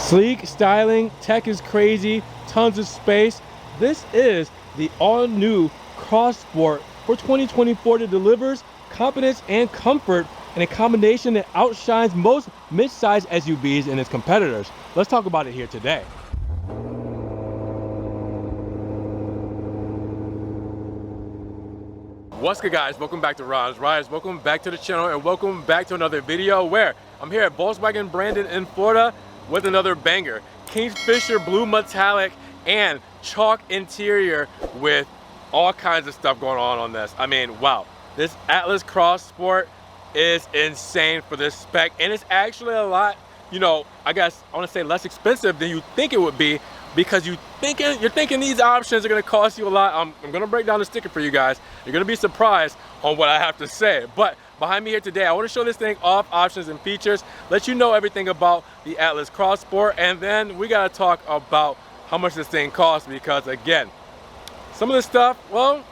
Sleek styling, tech is crazy, tons of space. This is the all-new Cross Sport for 2024 that delivers confidence and comfort in a combination that outshines most mid-size SUVs and its competitors. Let's talk about it here today. What's good, guys? Welcome back to Ron's Rides. Welcome back to the channel and welcome back to another video where I'm here at Volkswagen Brandon in Florida with another banger. Kingfisher blue metallic and chalk interior with all kinds of stuff going on this. I mean, wow. This Atlas Cross Sport is insane for this spec, and it's actually a lot, you know, I guess I want to say less expensive than you think it would be, because you're thinking these options are going to cost you a lot. I'm going to break down the sticker for you guys. You're going to be surprised on what I have to say. But behind me here today, I want to show this thing off, options and features, let you know everything about the Atlas Cross Sport, and then we got to talk about how much this thing costs, because again, some of this stuff, well,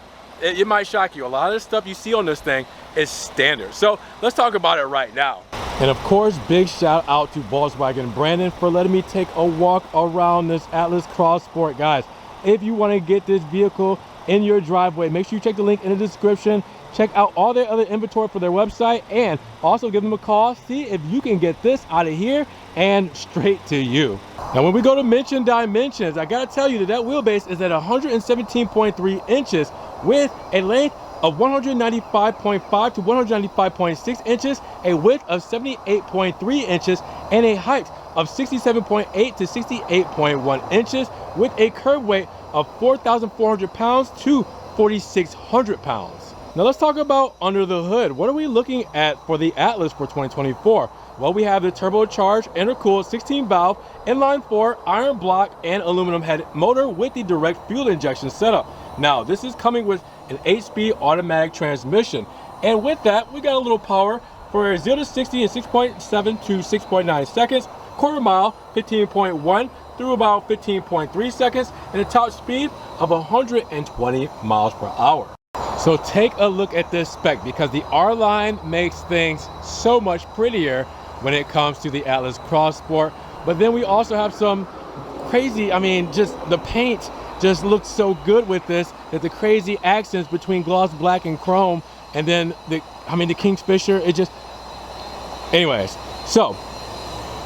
it might shock you. A lot of the stuff you see on this thing is standard. So let's talk about it right now. And of course, big shout out to Volkswagen Brandon for letting me take a walk around this Atlas Cross Sport. Guys, if you want to get this vehicle in your driveway, make sure you check the link in the description. Check out all their other inventory for their website, and also give them a call. See if you can get this out of here and straight to you. Now, when we go to mention dimensions, I gotta tell you that wheelbase is at 117.3 inches with a length of 195.5 to 195.6 inches, a width of 78.3 inches, and a height of 67.8 to 68.1 inches, with a curb weight of 4,400 pounds to 4,600 pounds. Now let's talk about under the hood. What are we looking at for the Atlas for 2024? Well, we have the turbocharged, intercooled 16-valve, inline-4, iron block, and aluminum head motor with the direct fuel injection setup. Now, this is coming with an 8-speed automatic transmission. And with that, we got a little power for 0 to 60 in 6.7 to 6.9 seconds, quarter mile, 15.1 through about 15.3 seconds, and a top speed of 120 miles per hour. So take a look at this spec, because the R-Line makes things so much prettier when it comes to the Atlas Cross Sport. But then we also have some crazy, I mean, just the paint just looks so good with this, that the crazy accents between gloss black and chrome, and then the Kingfisher, it just, anyways. So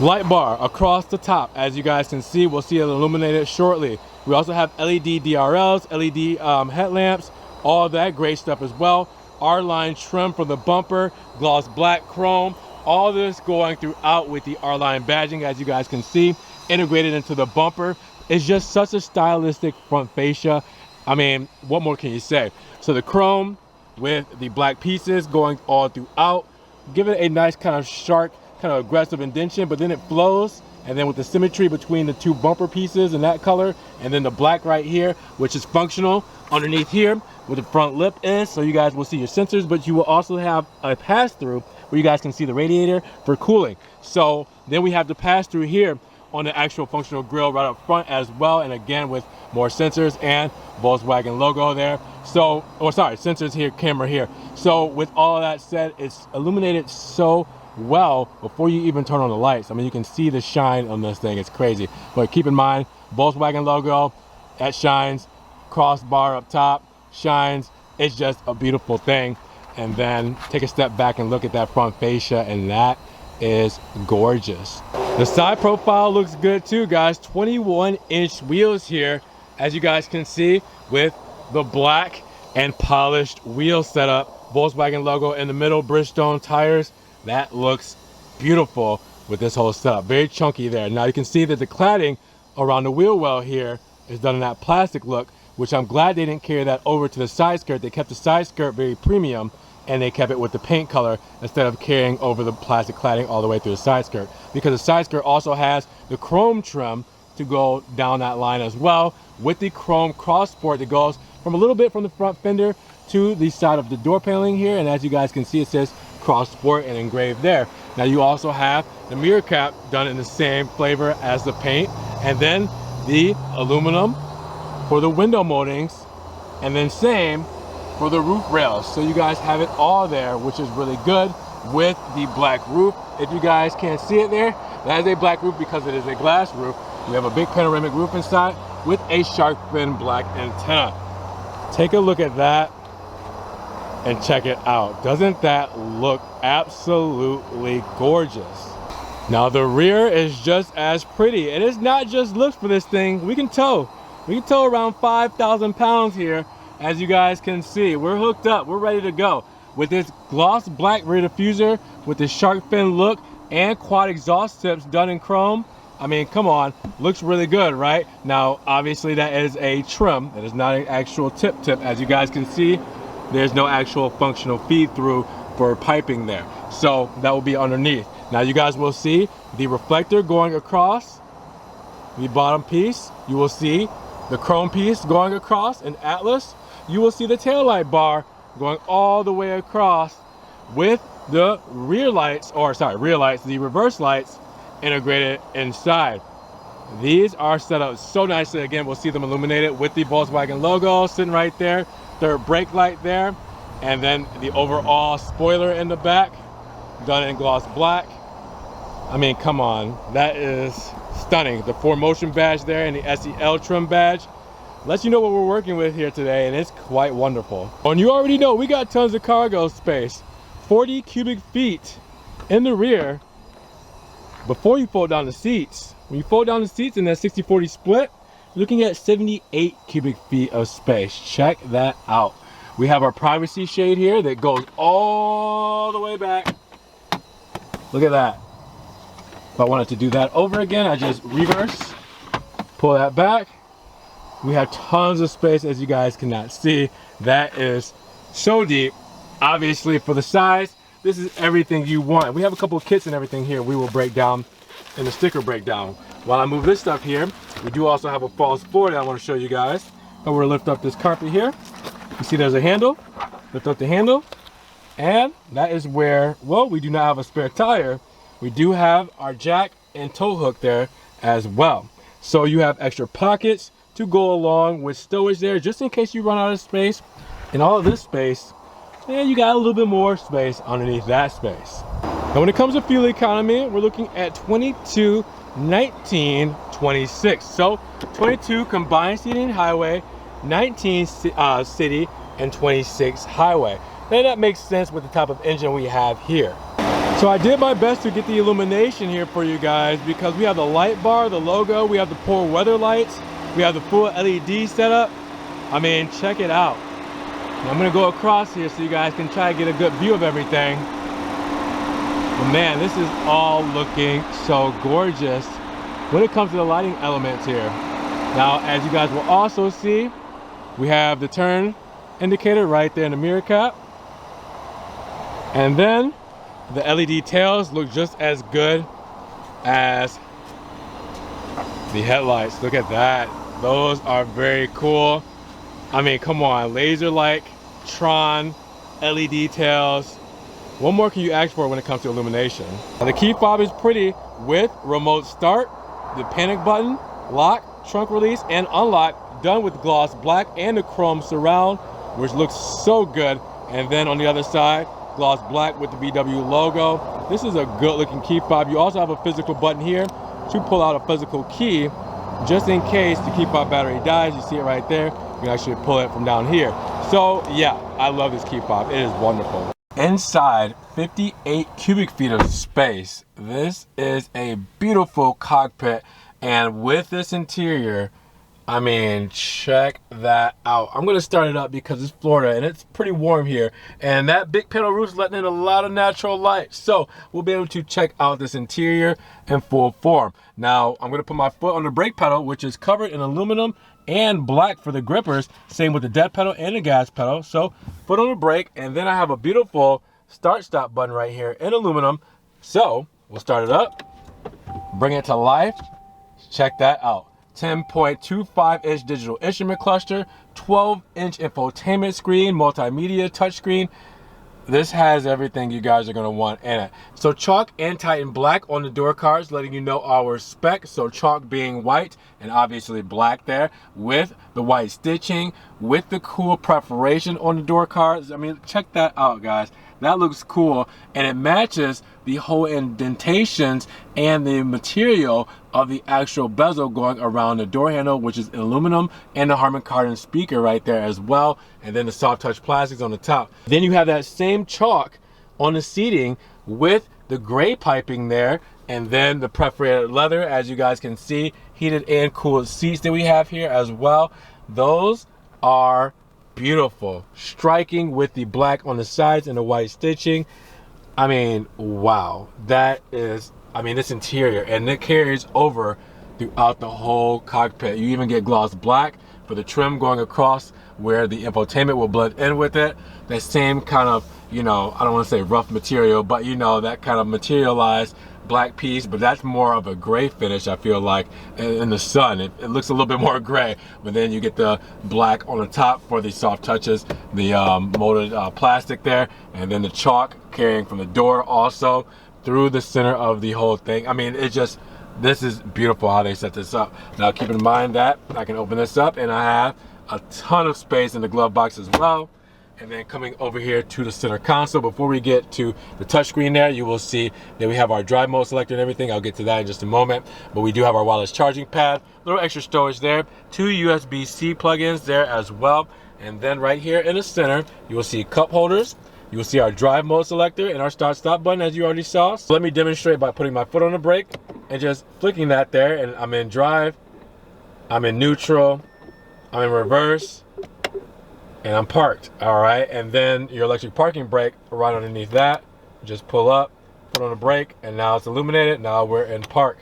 light bar across the top, as you guys can see. We'll see it illuminated shortly. We also have LED DRLs, LED headlamps, all that great stuff as well. R-Line trim for the bumper, gloss black chrome, all this going throughout with the R-Line badging, as you guys can see, integrated into the bumper. It's just such a stylistic front fascia. I mean, what more can you say? So the chrome with the black pieces going all throughout, give it a nice kind of sharp, kind of aggressive indentation, but then it flows, and then with the symmetry between the two bumper pieces in that color, and then the black right here, which is functional underneath here with the front lip is, so you guys will see your sensors, but you will also have a pass-through where you guys can see the radiator for cooling. So then we have the pass-through here on the actual functional grille right up front as well, and again with more sensors and Volkswagen logo there. So, sensors here, camera here. So with all of that said, it's illuminated so well before you even turn on the lights. I mean, you can see the shine on this thing. It's crazy. But keep in mind, Volkswagen logo, that shines. Crossbar up top shines. It's just a beautiful thing. And then take a step back and look at that front fascia, and that is gorgeous. The side profile looks good too, guys. 21-inch wheels here, as you guys can see, with the black and polished wheel setup. Volkswagen logo in the middle, Bridgestone tires. That looks beautiful with this whole setup. Very chunky there. Now you can see that the cladding around the wheel well here is done in that plastic look, which I'm glad they didn't carry that over to the side skirt. They kept the side skirt very premium, and they kept it with the paint color instead of carrying over the plastic cladding all the way through the side skirt, because the side skirt also has the chrome trim to go down that line as well, with the chrome cross sport that goes from a little bit from the front fender to the side of the door paneling here. And as you guys can see, it says Cross Sport and engraved there. Now you also have the mirror cap done in the same flavor as the paint, and then the aluminum for the window moldings, and then same for the roof rails. So you guys have it all there, which is really good, with the black roof. If you guys can't see it there, That is a black roof because it is a glass roof. We have a big panoramic roof inside with a shark fin black antenna. Take a look at that and check it out. Doesn't that look absolutely gorgeous? Now the rear is just as pretty, and it's not just looks for this thing. We can tow around 5,000 pounds here. As you guys can see, we're hooked up, we're ready to go. With this gloss black rear diffuser, with this shark fin look, and quad exhaust tips done in chrome. I mean, come on, looks really good, right? Now, obviously that is a trim, that is not an actual tip. As you guys can see, there's no actual functional feed through for piping there. So that will be underneath. Now you guys will see the reflector going across the bottom piece. You will see the chrome piece going across in Atlas. You will see the taillight bar going all the way across with the rear lights, the reverse lights integrated inside. These are set up so nicely. Again, we'll see them illuminated with the Volkswagen logo sitting right there, third brake light there, and then the overall spoiler in the back, done in gloss black. I mean, come on, that is stunning. The 4Motion badge there and the SEL trim badge lets you know what we're working with here today, and it's quite wonderful. And you already know we got tons of cargo space. 40 cubic feet in the rear before you fold down the seats. When you fold down the seats in that 60-40 split, you're looking at 78 cubic feet of space. Check that out. We have our privacy shade here that goes all the way back. Look at that. If I wanted to do that over again, I just reverse, pull that back. We have tons of space, as you guys cannot see. That is so deep. Obviously, for the size, this is everything you want. We have a couple of kits and everything here we will break down in the sticker breakdown. While I move this stuff here, we do also have a false floor that I want to show you guys. I'm going to lift up this carpet here. You see there's a handle. Lift up the handle. And that is where, well, we do not have a spare tire. We do have our jack and tow hook there as well. So you have extra pockets to go along with stowage there, just in case you run out of space. And all of this space, and you got a little bit more space underneath that space. Now when it comes to fuel economy, we're looking at 22, 19, 26. So 22 combined city and highway, 19 city, and 26 highway. And that makes sense with the type of engine we have here. So I did my best to get the illumination here for you guys, because we have the light bar, the logo, we have the poor weather lights, we have the full LED setup. I mean, check it out. Now I'm gonna go across here so you guys can try to get a good view of everything. But man, this is all looking so gorgeous when it comes to the lighting elements here. Now, as you guys will also see, we have the turn indicator right there in the mirror cap. And then the LED tails look just as good as the headlights. Look at that. Those are very cool. I mean, come on, laser-like Tron LED tails. What more can you ask for when it comes to illumination? Now, the key fob is pretty with remote start, the panic button, lock, trunk release, and unlock, done with gloss black and the chrome surround, which looks so good. And then on the other side, gloss black with the VW logo. This is a good looking key fob. You also have a physical button here to pull out a physical key, just in case the key fob battery dies. You see it right there. You can actually pull it from down here. So yeah, I love this key fob. It is wonderful. Inside, 58 cubic feet of space. This is a beautiful cockpit, and with this interior, I mean, check that out. I'm gonna start it up because it's Florida and it's pretty warm here, and that big panel roof is letting in a lot of natural light, so we'll be able to check out this interior in full form. Now I'm gonna put my foot on the brake pedal, which is covered in aluminum and black for the grippers, same with the dead pedal and the gas pedal. So foot on the brake, and then I have a beautiful start stop button right here in aluminum. So we'll start it up, bring it to life. Check that out. 10.25-inch digital instrument cluster, 12-inch infotainment screen, multimedia touchscreen. This has everything you guys are going to want in it. So chalk and Titan black on the door cards, letting you know our spec. So chalk being white and obviously black there, with the white stitching, with the cool perforation on the door cards. I mean, check that out, guys. that looks cool, and it matches the whole indentations and the material of the actual bezel going around the door handle, which is aluminum, and the Harman Kardon speaker right there as well, and then the soft touch plastics on the top. Then you have that same chalk on the seating with the gray piping there, and then the perforated leather, as you guys can see, heated and cooled seats that we have here as well. Those are beautiful, striking with the black on the sides and the white stitching. I mean, wow, that is, I mean, this interior, and it carries over throughout the whole cockpit. You even get gloss black for the trim going across where the infotainment will blend in with it. That same kind of, you know, I don't want to say rough material, but you know, that kind of materialized black piece, but that's more of a gray finish, I feel like, in the sun. It looks a little bit more gray, but then you get the black on the top for the soft touches, the molded plastic there, and then the chalk carrying from the door also through the center of the whole thing. I mean, it just, this is beautiful how they set this up. Now keep in mind that I can open this up and I have a ton of space in the glove box as well. And then coming over here to the center console, before we get to the touchscreen there, you will see that we have our drive mode selector and everything. I'll get to that in just a moment. But we do have our wireless charging pad, little extra storage there, 2 USB-C plugins there as well. And then right here in the center, you will see cup holders. You will see our drive mode selector and our start stop button, as you already saw. So let me demonstrate by putting my foot on the brake and just flicking that there. And I'm in drive, I'm in neutral, I'm in reverse, and I'm parked. All right, and then your electric parking brake right underneath that. Just pull up, put on the brake, and now it's illuminated. Now we're in park.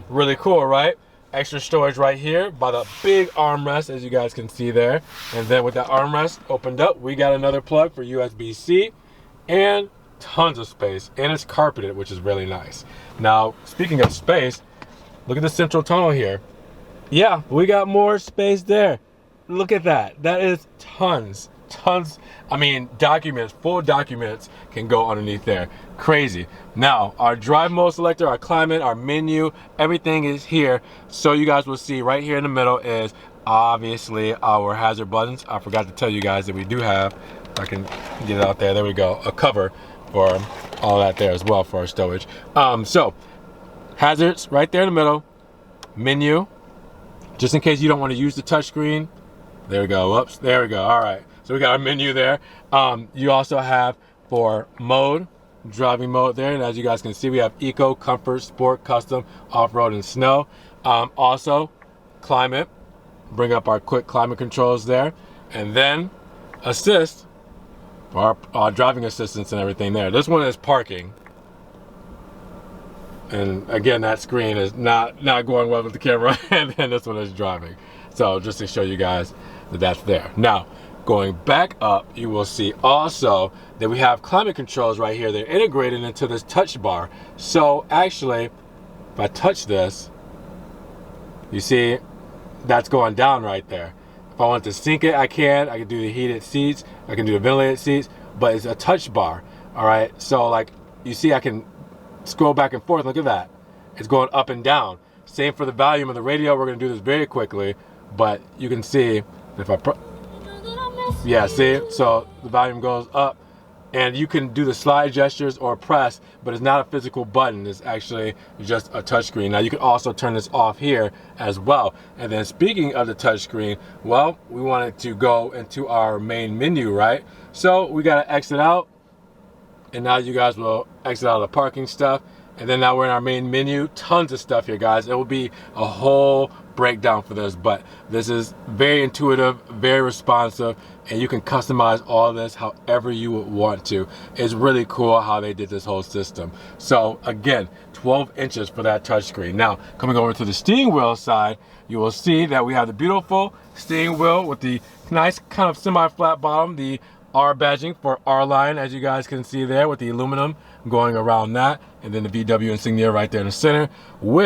Really cool, right? Extra storage right here by the big armrest, as you guys can see there. And then with that armrest opened up, we got another plug for USB-C and tons of space. And it's carpeted, which is really nice. Now, speaking of space, look at the central tunnel here. Yeah, we got more space there. Look at that. That is tons. I mean, documents, full documents can go underneath there. Crazy. Now, our drive mode selector, our climate, our menu, everything is here. So you guys will see right here in the middle is obviously our hazard buttons. I forgot to tell you guys that we do have, I can get it out there, there we go, a cover for all that there as well for our stowage. So, hazards right there in the middle, menu, just in case you don't want to use the touchscreen. There we go, whoops, there we go, all right. So we got our menu there. You also have for mode, driving mode there, and as you guys can see, we have Eco, Comfort, Sport, Custom, Off-Road, and Snow. Also, climate, bring up our quick climate controls there, and then assist, for our driving assistance and everything there. This one is parking. And again, that screen is not going well with the camera, and then this one is driving. So just to show you guys that that's there. Now, going back up, you will see also that we have climate controls right here. They're integrated into this touch bar. So actually, if I touch this, you see that's going down right there. If I want to sync it, I can do the heated seats, I can do the ventilated seats, but it's a touch bar. All right, so like you see, I can scroll back and forth. Look at that, it's going up and down. Same for the volume of the radio. We're going to do this very quickly, but you can see if I yeah, see, so the volume goes up, and you can do the slide gestures or press, but it's not a physical button. It's actually just a touchscreen. Now you can also turn this off here as well. And then speaking of the touchscreen, well, we wanted to go into our main menu, right? So we got to exit out, and now you guys will exit out of the parking stuff. And then now we're in our main menu. Tons of stuff here, guys. It will be a whole breakdown for this, but this is very intuitive, very responsive, and you can customize all this however you would want to. It's really cool how they did this whole system. So again, 12 inches for that touchscreen. Now, coming over to the steering wheel side, you will see that we have the beautiful steering wheel with the nice kind of semi-flat bottom, the R badging for R-Line, as you guys can see there, with the aluminum going around that, and then the VW insignia right there in the center. We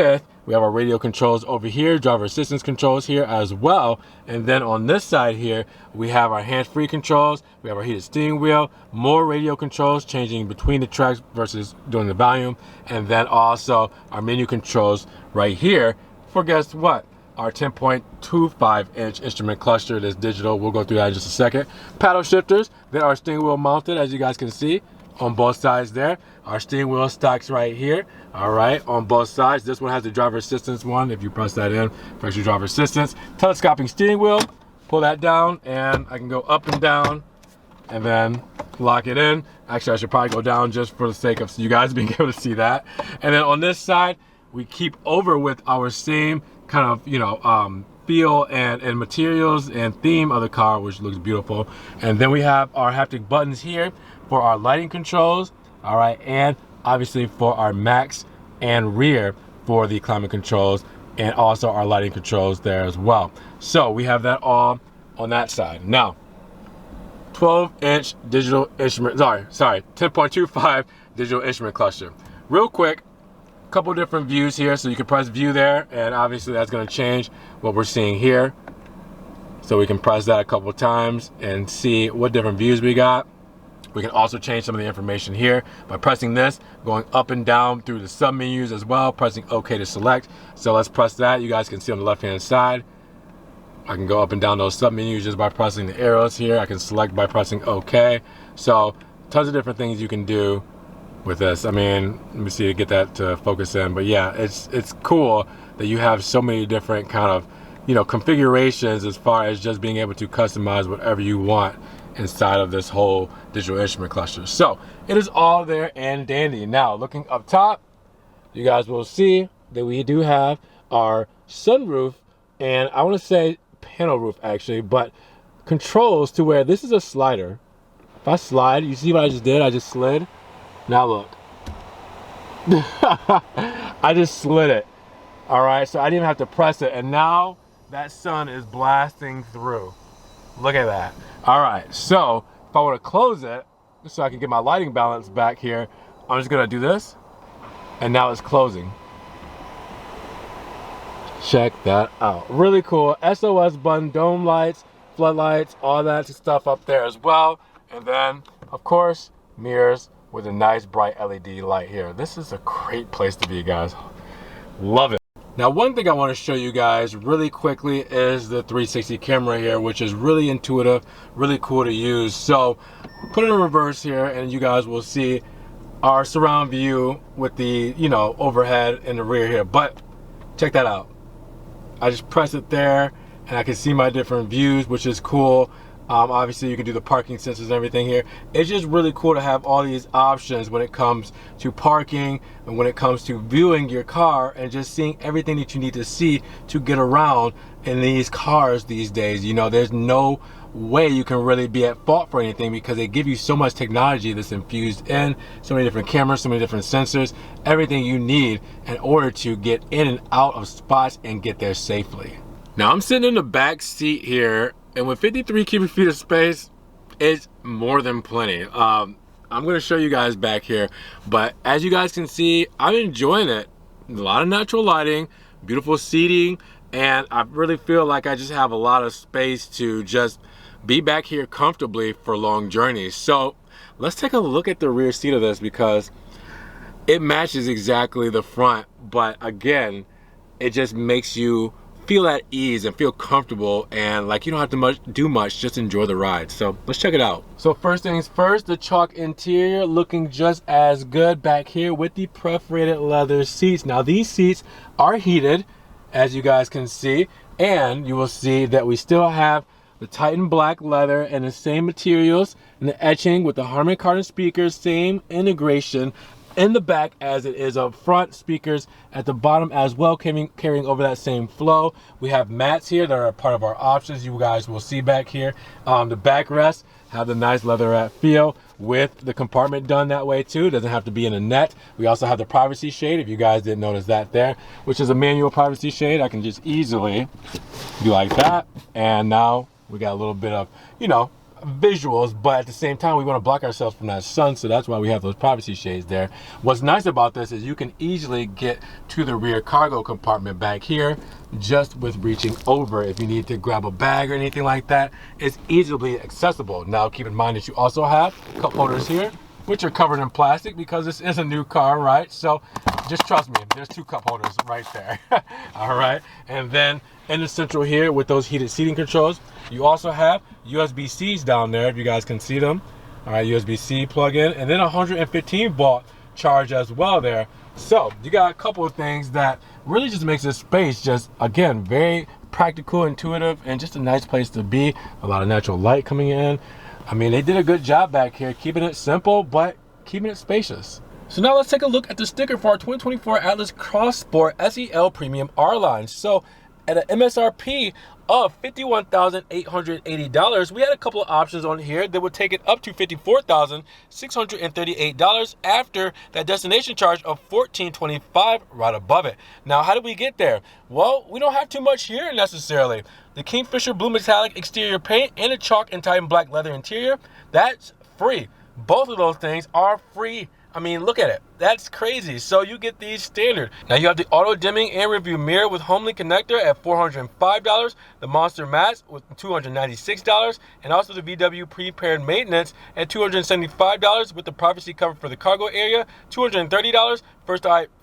have our radio controls over here, driver assistance controls here as well, and then on this side here, we have our hands-free controls, we have our heated steering wheel, more radio controls changing between the tracks versus doing the volume, and then also our menu controls right here for, guess what? Our 10.25-inch instrument cluster that's digital. We'll go through that in just a second. Paddle shifters that are steering wheel mounted, as you guys can see, on both sides there. Our steering wheel stacks right here, all right, on both sides. This one has the driver assistance one. If you press that in for extra driver assistance. Telescoping steering wheel, pull that down, and I can go up and down, and then lock it in. Actually, I should probably go down just for the sake of you guys being able to see that. And then on this side, we keep over with our same kind of, you know, feel and materials and theme of the car, which looks beautiful. And then we have our haptic buttons here for our lighting controls, all right, and obviously for our max and rear for the climate controls, and also our lighting controls there as well. So we have that all on that side. Now, 12-inch digital instrument, sorry, 10.25 digital instrument cluster. Real quick, couple different views here, so you can press view there, and obviously that's going to change what we're seeing here. So we can press that a couple times and see what different views we got. We can also change some of the information here by pressing this, going up and down through the sub menus as well, pressing OK to select. So let's press that. You guys can see on the left hand side, I can go up and down those sub menus just by pressing the arrows here. I can select by pressing OK. So tons of different things you can do with this. I mean, let me see to get that to focus in. But yeah, it's cool that you have so many different kind of, you know, configurations as far as just being able to customize whatever you want inside of this whole digital instrument cluster. So it is all there and dandy. Now, looking up top, you guys will see that we do have our sunroof, and I want to say panel roof actually, but controls to where this is a slider. If I slide, you see what I just did? I just slid. Now look. I just slid it. All right, so I didn't even have to press it, and now that sun is blasting through. Look at that. All right, so if I want to close it, so I can get my lighting balance back here, I'm just gonna do this, and now it's closing. Check that out. Really cool. SOS button, dome lights, floodlights, all that stuff up there as well. And then, of course, mirrors with a nice bright LED light here. This is a great place to be, guys. Love it. Now, one thing I want to show you guys really quickly is the 360 camera here, which is really intuitive, really cool to use. So put it in reverse here, and you guys will see our surround view with the, you know, overhead in the rear here. But check that out. I just press it there, and I can see my different views, which is cool. Obviously, you can do the parking sensors and everything here. It's just really cool to have all these options when it comes to parking and when it comes to viewing your car and just seeing everything that you need to see to get around in these cars these days. You know, there's no way you can really be at fault for anything because they give you so much technology that's infused in, so many different cameras, so many different sensors, everything you need in order to get in and out of spots and get there safely. Now, I'm sitting in the back seat here, and with 53 cubic feet of space, it's more than plenty. I'm gonna show you guys back here, but as you guys can see, I'm enjoying it. A lot of natural lighting, beautiful seating, and I really feel like I just have a lot of space to just be back here comfortably for long journeys. So let's take a look at the rear seat of this because it matches exactly the front, but again, it just makes you feel at ease and feel comfortable, and like you don't have to do much, just enjoy the ride. So let's check it out. So first things first, the chalk interior looking just as good back here with the perforated leather seats. Now these seats are heated, as you guys can see, and you will see that we still have the Titan black leather and the same materials and the etching with the Harman Kardon speakers, same integration in the back as it is up front, speakers at the bottom as well, carrying over that same flow. We have mats here that are part of our options. You guys will see back here. The backrests have the nice leatherette feel with the compartment done that way too. It doesn't have to be in a net. We also have the privacy shade, if you guys didn't notice that there, which is a manual privacy shade. I can just easily do like that, and now we got a little bit of, you know, visuals, but at the same time we want to block ourselves from that sun, so that's why we have those privacy shades there. What's nice about this is you can easily get to the rear cargo compartment back here just with reaching over. If you need to grab a bag or anything like that, it's easily accessible. Now keep in mind that you also have cup holders here, which are covered in plastic because this is a new car, right? So just trust me, there's two cup holders right there. All right, and then in the central here with those heated seating controls, you also have USB-Cs down there, if you guys can see them. All right, USB-C plug-in, and then 115 volt charge as well there. So you got a couple of things that really just makes this space just, again, very practical, intuitive, and just a nice place to be. A lot of natural light coming in. I mean, they did a good job back here, keeping it simple, but keeping it spacious. So now let's take a look at the sticker for our 2024 Atlas Cross Sport SEL Premium R line. So at an MSRP of $51,880, we had a couple of options on here that would take it up to $54,638 after that destination charge of $1,425 right above it. Now, how did we get there? Well, we don't have too much here necessarily. The Kingfisher blue metallic exterior paint and the chalk and Titan black leather interior, that's free. Both of those things are free. I mean, look at it. That's crazy. So you get these standard. Now you have the auto dimming and review mirror with HomeLink connector at $405, the Monster mats with $296, and also the VW prepared maintenance at $275 with the privacy cover for the cargo area, $230,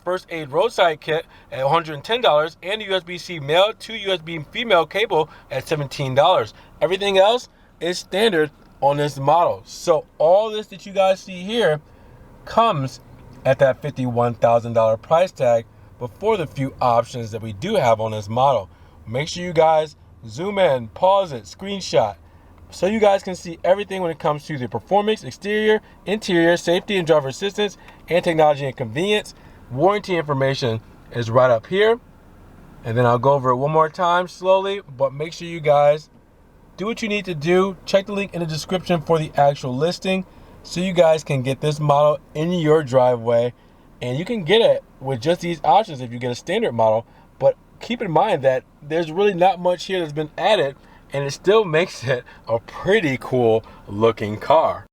first aid roadside kit at $110, and the USB-C male to USB female cable at $17. Everything else is standard on this model. So all this that you guys see here comes at that $51,000 price tag before the few options that we do have on this model. Make sure you guys zoom in, pause it, screenshot, so you guys can see everything when it comes to the performance, exterior, interior, safety and driver assistance, and technology and convenience. Warranty information is right up here. And then I'll go over it one more time slowly, but make sure you guys do what you need to do. Check the link in the description for the actual listing, so you guys can get this model in your driveway, and you can get it with just these options if you get a standard model. But keep in mind that there's really not much here that's been added, and it still makes it a pretty cool looking car.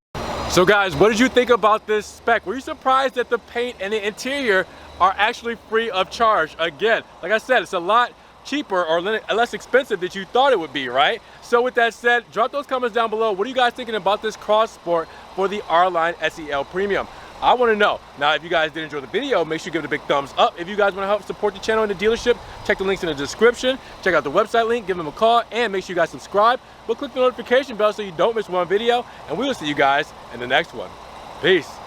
So guys, what did you think about this spec? Were you surprised that the paint and the interior are actually free of charge? Again, like I said, it's a lot cheaper or less expensive than you thought it would be, right? So with that said, drop those comments down below. What are you guys thinking about this Cross Sport for the R-Line SEL Premium? I want to know. Now, if you guys did enjoy the video, make sure you give it a big thumbs up. If you guys want to help support the channel and the dealership, check the links in the description. Check out the website link, give them a call, and make sure you guys subscribe. But click the notification bell so you don't miss one video, and we will see you guys in the next one. Peace.